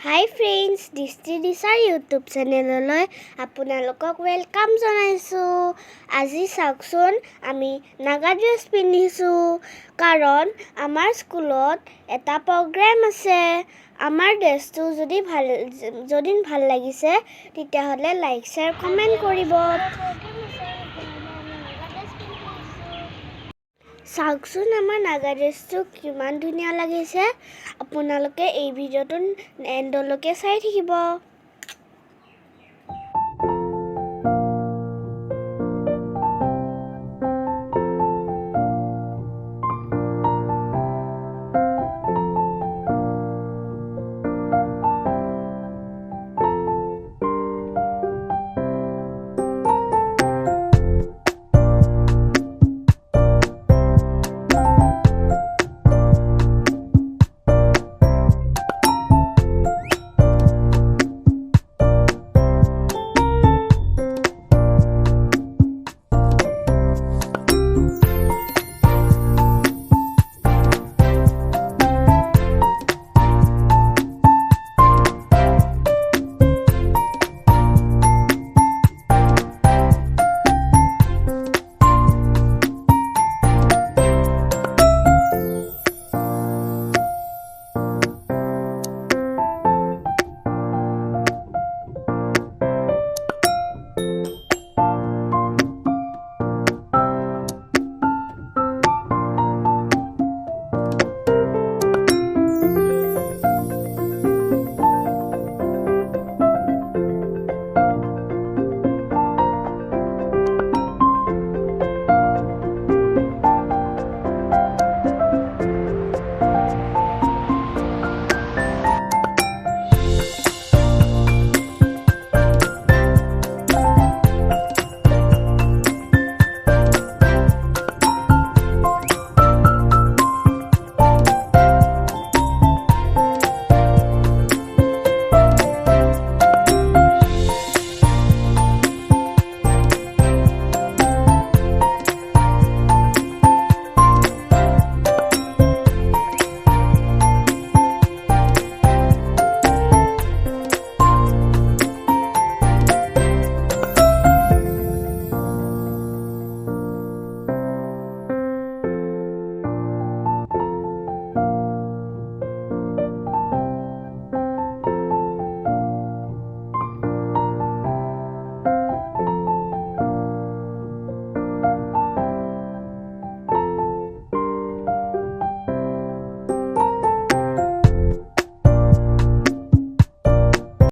হাই friends, দৃষ্টি দিশাৰ YouTube চেনেললৈ আপোনালোকক welcome জনাইছোঁ। আজি চাওকচোন, আমি নাগা ড্ৰেছ পিন্ধিছোঁ কাৰণ আমাৰ স্কুলত এটা প্ৰগ্ৰেম আছে। আমাৰ ড্ৰেছটো যদি ভাল লাগিছে তেতিয়াহ'লে লাইক শ্বেয়াৰ কমেণ্ট কৰিব। চাওকচোন, আমাৰ নাগা ড্ৰেছটো কিমান ধুনীয়া লাগিছে। আপোনালোকে এই ভিডিঅ'টো এণ্ডলৈকে চাই থাকিব।